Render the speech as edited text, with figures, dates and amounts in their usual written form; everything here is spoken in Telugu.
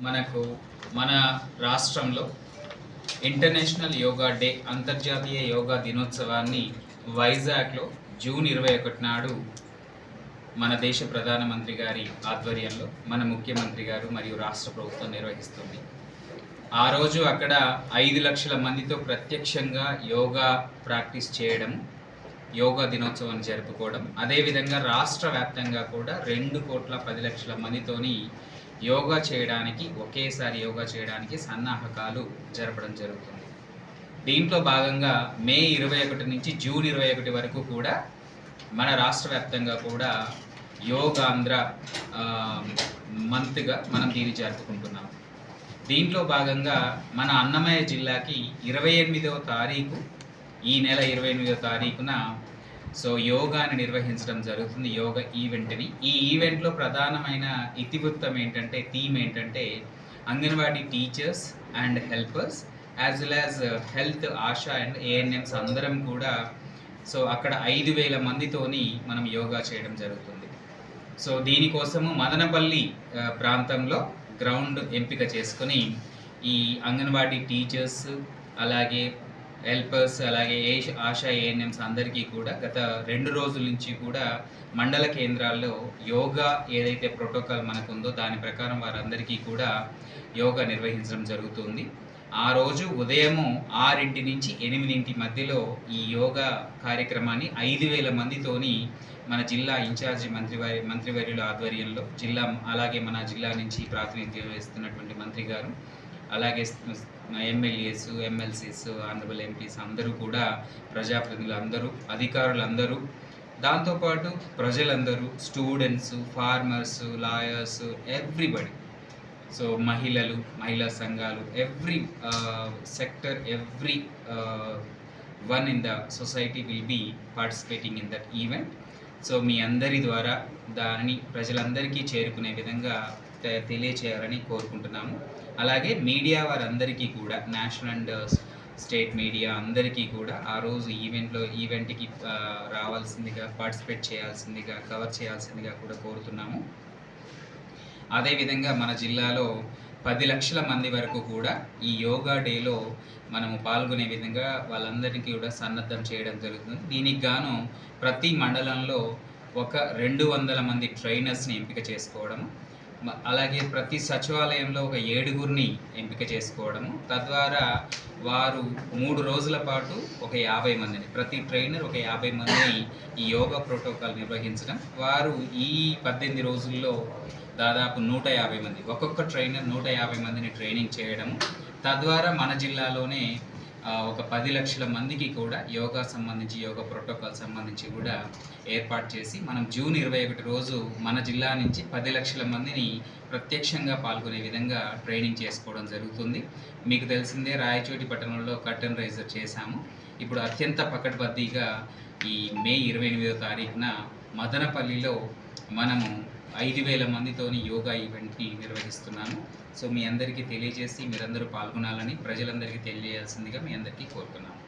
మనకు మన రాష్ట్రంలో ఇంటర్నేషనల్ యోగా డే అంతర్జాతీయ యోగా దినోత్సవాన్ని వైజాగ్లో జూన్ 21 నాడు మన దేశ ప్రధానమంత్రి గారి ఆధ్వర్యంలో మన ముఖ్యమంత్రి గారు మరియు రాష్ట్ర ప్రభుత్వం నిర్వహిస్తుంది. ఆ రోజు అక్కడ 5 లక్షల మందితో ప్రత్యక్షంగా యోగా ప్రాక్టీస్ చేయడం, యోగా దినోత్సవాన్ని జరుపుకోవడం, అదేవిధంగా రాష్ట్ర వ్యాప్తంగా కూడా 2,10,00,000 మందితోని యోగా చేయడానికి, ఒకేసారి యోగా చేయడానికి సన్నాహకాలు జరపడం జరుగుతుంది. దీంట్లో భాగంగా మే 21 నుంచి జూన్ 21 వరకు కూడా మన రాష్ట్ర వ్యాప్తంగా కూడా యోగాంధ్ర మంత్గా మనం దీన్ని జరుపుకుంటున్నాం. దీంట్లో భాగంగా మన అన్నమయ్య జిల్లాకి 28వ తారీఖు, ఈ నెల 28వ తారీఖున యోగాని నిర్వహించడం జరుగుతుంది, యోగా ఈవెంట్ని. ఈ ఈవెంట్లో ప్రధానమైన ఇతివృత్తం ఏంటంటే, థీమ్ ఏంటంటే anganwadi teachers and helpers as well as health ASHA and ANMs అందరం కూడా అక్కడ 5,000 మందితోని మనం యోగా చేయడం జరుగుతుంది. దీనికోసము మదనపల్లి ప్రాంతంలో గ్రౌండ్ ఎంపిక చేసుకొని ఈ అంగన్వాడీ టీచర్స్, అలాగే హెల్పర్స్, అలాగే ఆశా ఏఎన్ఎంస్ అందరికీ కూడా గత 2 రోజుల నుంచి కూడా మండల కేంద్రాల్లో యోగా ఏదైతే ప్రోటోకాల్ మనకు ఉందో దాని ప్రకారం వారందరికీ కూడా యోగా నిర్వహించడం జరుగుతుంది. ఆ రోజు ఉదయము 6 నుంచి 8 మధ్యలో ఈ యోగా కార్యక్రమాన్ని 5,000 మందితోని మన జిల్లా ఇన్ఛార్జి మంత్రివర్యుల ఆధ్వర్యంలో, అలాగే మన జిల్లా నుంచి ప్రాతినిధ్యం వహిస్తున్నటువంటి మంత్రి గారు, అలాగే ఎమ్మెల్యేస్, ఎమ్మెల్సీస్, ఆనరబుల్ ఎంపీస్ అందరూ కూడా, ప్రజాప్రతినిధులు అందరూ, అధికారులందరూ, దాంతోపాటు ప్రజలందరూ, స్టూడెంట్స్, ఫార్మర్స్, లాయర్స్, ఎవ్రీబడి, మహిళలు, మహిళా సంఘాలు, every sector, every one in the society will be participating in that event. మీ అందరి ద్వారా దానిని ప్రజలందరికీ చేరుకునే విధంగా తెలియచేయాలని కోరుకుంటున్నాము. అలాగే మీడియా వారందరికీ కూడా, నేషనల్ అండ్ స్టేట్ మీడియా అందరికీ కూడా ఆ రోజు ఈవెంట్కి రావాల్సిందిగా, పార్టిసిపేట్ చేయాల్సిందిగా, కవర్ చేయాల్సిందిగా కూడా కోరుతున్నాము. అదేవిధంగా మన జిల్లాలో 10 లక్షల మంది వరకు కూడా ఈ యోగా డేలో మనము పాల్గొనే విధంగా వాళ్ళందరికీ కూడా సన్నద్ధం చేయడం జరుగుతుంది. దీనికి గాను ప్రతి మండలంలో ఒక 200 మంది ట్రైనర్స్ని ఎంపిక చేసుకోవడము, అలాగే ప్రతి సచివాలయంలో ఒక 7గురిని ఎంపిక చేసుకోవడము, తద్వారా వారు 3 రోజుల పాటు ఒక 50 మందిని, ప్రతి ట్రైనర్ ఒక 50 మందిని ఈ యోగా ప్రోటోకాల్ నిర్వహించడం, వారు ఈ 18 రోజుల్లో దాదాపు 150 మంది, ఒక్కొక్క ట్రైనర్ 150 మందిని ట్రైనింగ్ చేయడము, తద్వారా మన జిల్లాలోనే ఒక 10 లక్షల మందికి కూడా యోగా ప్రోటోకాల్ సంబంధించి కూడా ఏర్పాటు చేసి మనం జూన్ 21 రోజు మన జిల్లా నుంచి 10 లక్షల మందిని ప్రత్యక్షంగా పాల్గొనే విధంగా ట్రైనింగ్ చేసుకోవడం జరుగుతుంది. మీకు తెలిసిందే, రాయచోటి పట్టణంలో కర్టన్ రైజర్ చేశాము. ఇప్పుడు అత్యంత పకడ్బందీగా ఈ మే 28వ తారీఖున మదనపల్లిలో మనము 5,000 మందితోని యోగా ఈవెంట్ని నిర్వహిస్తున్నాము. మీ అందరికీ తెలియజేసి మీరందరూ పాల్గొనాలని, ప్రజలందరికీ తెలియజేయాల్సిందిగా మీ అందరికీ కోరుతున్నాము.